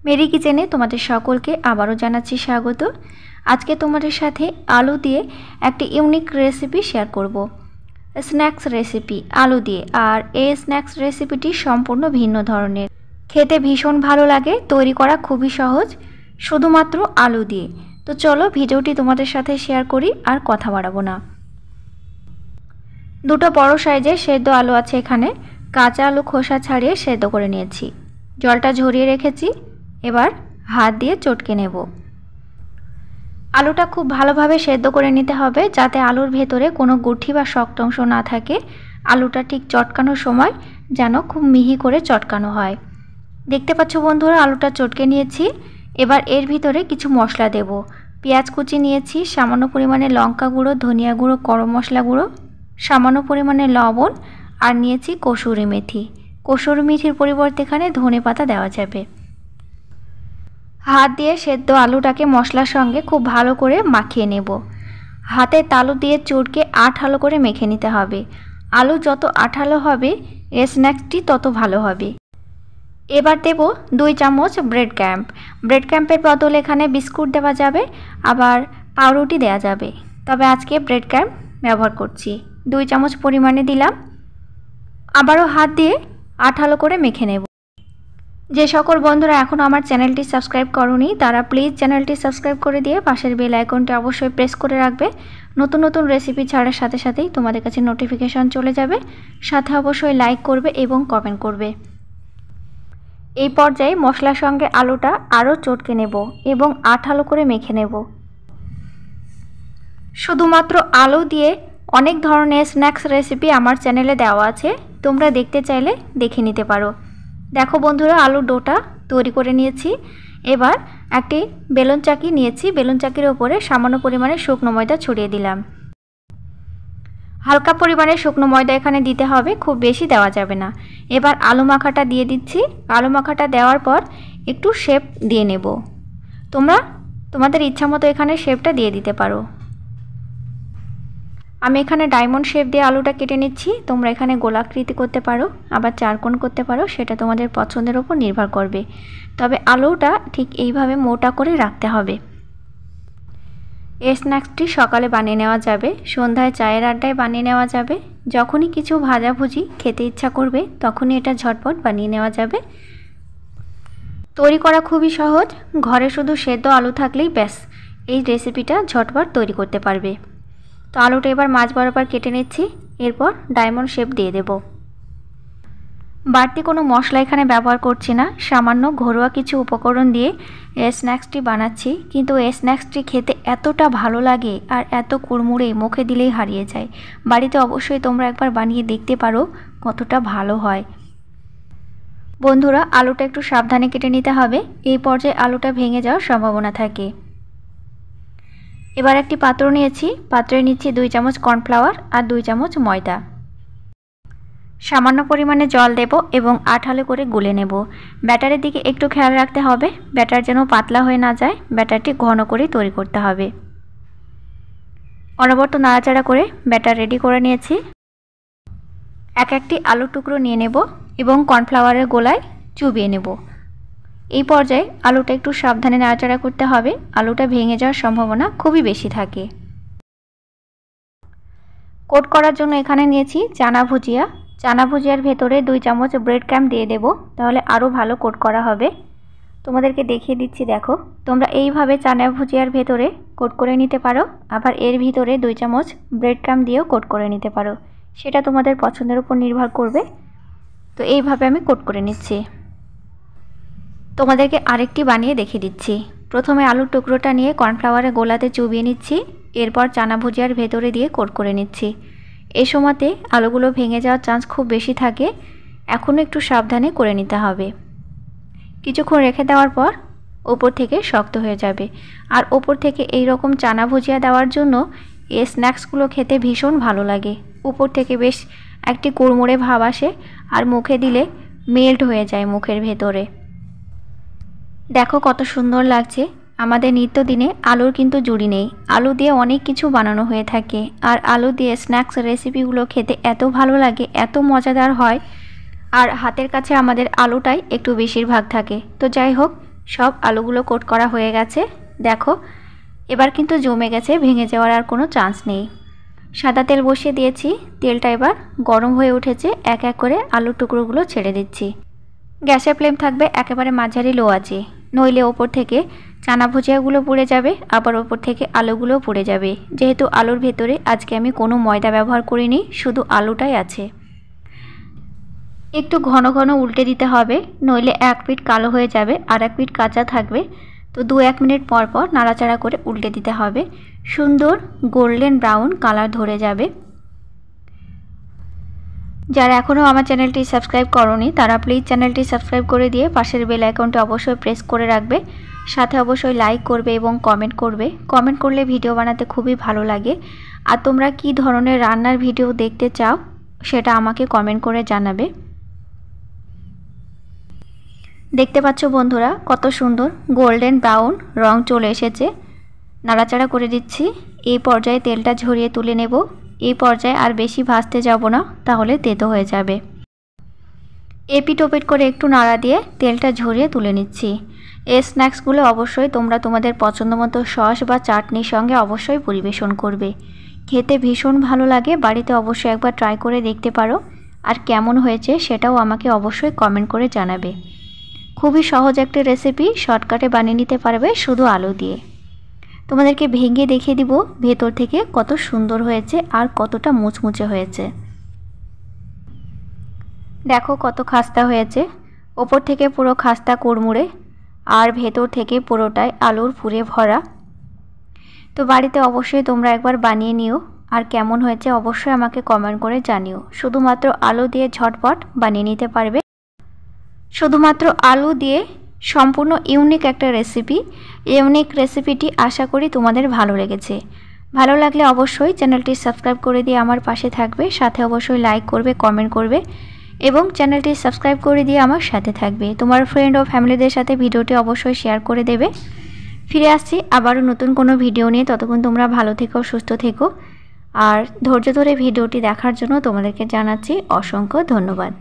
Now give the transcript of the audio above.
Mary কিচেনে তোমাদের সকলকে আবারও জানাচ্ছি স্বাগত। আজকে তোমাদের সাথে আলু দিয়ে একটি ইউনিক রেসিপি শেয়ার করব। স্ন্যাক্স রেসিপি আলু দিয়ে। আর এই স্ন্যাক্স রেসিপিটি সম্পূর্ণ ভিন্ন ধরনের, খেতে ভীষণ ভালো লাগে, তৈরি করা খুবই সহজ, শুধুমাত্র আলু দিয়ে। তো চলো ভিডিওটি তোমাদের সাথে শেয়ার করি, আর কথা বাড়াবো না। দুটো বড় সাইজের সেদ্ধ আলু আছে এখানে। কাঁচা আলু খোসা ছাড়িয়ে সেদ্ধ করে নিয়েছি, জলটা ঝরিয়ে রেখেছি। এবার হাত দিয়ে চটকে নেব। আলুটা খুব ভালোভাবে সেদ্ধ করে নিতে হবে, যাতে আলুর ভেতরে কোনো গুঠি বা শক্ত অংশ না থাকে। আলুটা ঠিক চটকানোর সময় যেন খুব মিহি করে চটকানো হয়। দেখতে পাচ্ছ বন্ধুরা, আলুটা চটকে নিয়েছি। এবার এর ভিতরে কিছু মশলা দেব। পেঁয়াজ কুচি নিয়েছি, সামান্য পরিমাণে লঙ্কা গুঁড়ো, ধনিয়া গুঁড়ো, গরম মশলা গুঁড়ো, সামান্য পরিমাণে লবণ, আর নিয়েছি কসুরি মেথি। কসুরি মেথির পরিবর্তে এখানে ধনেপাতা দেওয়া যাবে। হাত দিয়ে সেদ্ধ আলুটাকে মশলার সঙ্গে খুব ভালো করে মাখিয়ে নেব। হাতে তালু দিয়ে চটকে আঠালো করে মেখে নিতে হবে। আলু যত আঠালো হবে এই স্ন্যাক্সটি তত ভালো হবে। এবার দেব 2 চামচ ব্রেড ক্যাম্প। ব্রেড ক্যাম্পের বদলে এখানে বিস্কুট দেওয়া যাবে, আবার পাউরুটি দেওয়া যাবে, তবে আজকে ব্রেড ক্যাম্প ব্যবহার করছি। 2 চামচ পরিমাণে দিলাম। আবারও হাত দিয়ে আঠালো করে মেখে নেব। যে সকল বন্ধুরা এখনও আমার চ্যানেলটি সাবস্ক্রাইব করোনি, তারা প্লিজ চ্যানেলটি সাবস্ক্রাইব করে দিয়ে পাশের বেল আইকনটি অবশ্যই প্রেস করে রাখবে। নতুন নতুন রেসিপি ছাড়ার সাথে সাথেই তোমাদের কাছে নোটিফিকেশন চলে যাবে। সাথে অবশ্যই লাইক করবে এবং কমেন্ট করবে। এই পর্যায়ে মশলার সঙ্গে আলুটা আরও চটকে নেব এবং আঠালো করে মেখে নেব। শুধুমাত্র আলু দিয়ে অনেক ধরনের স্ন্যাক্স রেসিপি আমার চ্যানেলে দেওয়া আছে, তোমরা দেখতে চাইলে দেখে নিতে পারো। দেখো বন্ধুরা, আলুর ডোটা তৈরি করে নিয়েছি। এবার একটি বেলুন চাকি নিয়েছি, বেলুন চাকির ওপরে সামান্য পরিমাণে শুকনো ময়দা ছড়িয়ে দিলাম। হালকা পরিমাণে শুকনো ময়দা এখানে দিতে হবে, খুব বেশি দেওয়া যাবে না। এবার আলু মাখাটা দিয়ে দিচ্ছি। আলু মাখাটা দেওয়ার পর একটু শেপ দিয়ে নেব। তোমরা তোমাদের ইচ্ছা মতো এখানে শেপটা দিয়ে দিতে পারো। আমি এখানে ডায়মন্ড শেপ দিয়ে আলুটা কেটে নিচ্ছি। তোমরা এখানে গোলাকৃতি করতে পারো, আবার চারকোণ করতে পারো, সেটা তোমাদের পছন্দের উপর নির্ভর করবে। তবে আলুটা ঠিক এইভাবে মোটা করে রাখতে হবে। এই স্ন্যাক্সটি সকালে বানিয়ে নেওয়া যাবে, সন্ধ্যায় চায়ের আড্ডায় বানিয়ে নেওয়া যাবে, যখনই কিছু ভাজাভুজি খেতে ইচ্ছা করবে তখনই এটা ঝটপট বানিয়ে নেওয়া যাবে। তৈরি করা খুবই সহজ, ঘরে শুধু সেদ্ধ আলু থাকলেই ব্যাস এই রেসিপিটা ঝটপট তৈরি করতে পারবে। তো আলুটা এবার মাঝ বরাবর কেটে নিচ্ছি। এরপর ডায়মন্ড শেপ দিয়ে দেব। বাড়তি কোনো মশলা এখানে ব্যবহার করছি না, সামান্য ঘরোয়া কিছু উপকরণ দিয়ে এই স্ন্যাক্সটি বানাচ্ছি। কিন্তু এই স্ন্যাক্সটি খেতে এতটা ভালো লাগে আর এত কুড়মুড়ে, মুখে দিলেই হারিয়ে যায়। বাড়িতে অবশ্যই তোমরা একবার বানিয়ে দেখতে পারো কতটা ভালো হয়। বন্ধুরা, আলুটা একটু সাবধানে কেটে নিতে হবে, এই পর্যায়ে আলুটা ভেঙে যাওয়ার সম্ভাবনা থাকে। এবার একটি পাত্র নিয়েছি, পাত্রে নিচ্ছি 2 চামচ কর্নফ্লাওয়ার আর 2 চামচ ময়দা। সামান্য পরিমাণে জল দেব এবং আঠালো করে গুলে নেব। ব্যাটারের দিকে একটু খেয়াল রাখতে হবে, ব্যাটার যেন পাতলা হয়ে না যায়। ব্যাটারটি ঘন করে তৈরি করতে হবে। অনবরত নাড়াচাড়া করে ব্যাটার রেডি করে নিয়েছি। একটি আলুর টুকরো নিয়ে নেব এবং কর্নফ্লাওয়ারের গোলায় চুবিয়ে নেব। এই পর্যায়ে আলুটা একটু সাবধানে নাড়াচাড়া করতে হবে, আলুটা ভেঙে যাওয়ার সম্ভাবনা খুবই বেশি থাকে। কোট করার জন্য এখানে নিয়েছি চানা ভুজিয়া। চানা ভুজিয়ার ভেতরে 2 চামচ ব্রেড ক্রাম্ব দিয়ে দেব, তাহলে আরও ভালো কোট করা হবে। তোমাদেরকে দেখিয়ে দিচ্ছি, দেখো তোমরা এইভাবে চানা ভুজিয়ার ভেতরে কোট করে নিতে পারো, আবার এর ভিতরে 2 চামচ ব্রেড ক্রাম্ব দিয়েও কোট করে নিতে পারো, সেটা তোমাদের পছন্দের উপর নির্ভর করবে। তো এইভাবে আমি কোট করে নিচ্ছি। তোমাদেরকে আরেকটি বানিয়ে দেখিয়ে দিচ্ছি। প্রথমে আলুর টুকরোটা নিয়ে কর্নফ্লাওয়ারের গোলাতে চুবিয়ে নিচ্ছি, এরপর চানা ভুজিয়ার ভেতরে দিয়ে কোট করে নিচ্ছি। এই সময়তে আলুগুলো ভেঙে যাওয়ার চান্স খুব বেশি থাকে, এখনও একটু সাবধানে করে নিতে হবে। কিছুক্ষণ রেখে দেওয়ার পর ওপর থেকে শক্ত হয়ে যাবে। আর ওপর থেকে এই রকম চানা ভুজিয়া দেওয়ার জন্য এই স্ন্যাক্সগুলো খেতে ভীষণ ভালো লাগে। উপর থেকে বেশ একটি কুড়মুড়ে ভাব আসে, আর মুখে দিলে মেল্ট হয়ে যায় মুখের ভেতরে। দেখো কত সুন্দর লাগছে। আমাদের নিত্যদিনে আলুর কিন্তু জুড়ি নেই, আলু দিয়ে অনেক কিছু বানানো হয়ে থাকে। আর আলু দিয়ে স্ন্যাক্স রেসিপিগুলো খেতে এত ভালো লাগে, এত মজাদার হয়। আর হাতের কাছে আমাদের আলুটাই একটু বেশিরভাগ থাকে। তো যাই হোক, সব আলুগুলো কোট করা হয়ে গেছে। দেখো এবার কিন্তু জমে গেছে, ভেঙে যাওয়ার আর কোনো চান্স নেই। সাদা তেল বসিয়ে দিয়েছি, তেলটা এবার গরম হয়ে উঠেছে। এক এক করে আলুর টুকরোগুলো ছেড়ে দিচ্ছি। গ্যাসের ফ্লেম থাকবে একেবারে মাঝারি লো আছে, নইলে ওপর থেকে চানা ভুজিয়াগুলো পুড়ে যাবে, আবার ওপর থেকে আলুগুলো পুড়ে যাবে। যেহেতু আলুর ভেতরে আজকে আমি কোনো ময়দা ব্যবহার করিনি, শুধু আলুটাই আছে। একটু ঘন ঘন উল্টে দিতে হবে, নইলে এক পিঠ কালো হয়ে যাবে আর এক পিঠ কাঁচা থাকবে। তো 2-1 মিনিট পর পর নাড়াচাড়া করে উল্টে দিতে হবে। সুন্দর গোল্ডেন ব্রাউন কালার ধরে যাবে। যারা এখনও আমার চ্যানেলটি সাবস্ক্রাইব করোনি তারা প্লিজ চ্যানেলটি সাবস্ক্রাইব করে দিয়ে পাশের বেল আইকনটি অবশ্যই প্রেস করে রাখবে। সাথে অবশ্যই লাইক করবে এবং কমেন্ট করবে। কমেন্ট করলে ভিডিও বানাতে খুবই ভালো লাগে। আর তোমরা কী ধরনের রান্নার ভিডিও দেখতে চাও সেটা আমাকে কমেন্ট করে জানাবে। দেখতে পাচ্ছ বন্ধুরা কত সুন্দর গোল্ডেন ব্রাউন রং চলে এসেছে। নাড়াচাড়া করে দিচ্ছি। এই পর্যায়ে তেলটা ঝরিয়ে তুলে নেব। এই পর্যায়ে আর বেশি ভাজতে যাব না, তাহলে তেতো হয়ে যাবে। এপিট ওপিট করে একটু নাড়া দিয়ে তেলটা ঝরিয়ে তুলে নিচ্ছি। এই স্ন্যাক্সগুলো অবশ্যই তোমরা তোমাদের পছন্দ মতো সস বা চাটনির সঙ্গে অবশ্যই পরিবেশন করবে। খেতে ভীষণ ভালো লাগে। বাড়িতে অবশ্যই একবার ট্রাই করে দেখতে পারো। আর কেমন হয়েছে সেটাও আমাকে অবশ্যই কমেন্ট করে জানাবে। খুবই সহজ একটা রেসিপি, শর্টকাটে বানিয়ে নিতে পারবে শুধু আলু দিয়ে। তোমাদেরকে ভেঙে দেখিয়ে দিব ভেতর থেকে কত সুন্দর হয়েছে আর কতটা মুচমুচে হয়েছে। দেখো কত খাস্তা হয়েছে, ওপর থেকে পুরো খাস্তা কুড়মুড়ে আর ভেতর থেকে পুরোটাই আলুর পুরে ভরা। তো বাড়িতে অবশ্যই তোমরা একবার বানিয়ে নিও, আর কেমন হয়েছে অবশ্যই আমাকে কমেন্ট করে জানিও। শুধুমাত্র আলু দিয়ে ঝটপট বানিয়ে নিতে পারবে। শুধুমাত্র আলু দিয়ে সম্পূর্ণ ইউনিক একটা রেসিপি। ইউনিক রেসিপিটি আশা করি তোমাদের ভালো লেগেছে। ভালো লাগলে অবশ্যই চ্যানেলটি সাবস্ক্রাইব করে দিয়ে আমার পাশে থাকবে। সাথে অবশ্যই লাইক করবে, কমেন্ট করবে এবং চ্যানেলটি সাবস্ক্রাইব করে দিয়ে আমার সাথে থাকবে। তোমার ফ্রেন্ড ও ফ্যামিলিদের সাথে ভিডিওটি অবশ্যই শেয়ার করে দেবে। ফিরে আসছি আবারও নতুন কোনো ভিডিও নিয়ে। ততক্ষণ তোমরা ভালো থেকো, সুস্থ থেকো। আর ধৈর্য ধরে ভিডিওটি দেখার জন্য তোমাদেরকে জানাচ্ছি অসংখ্য ধন্যবাদ।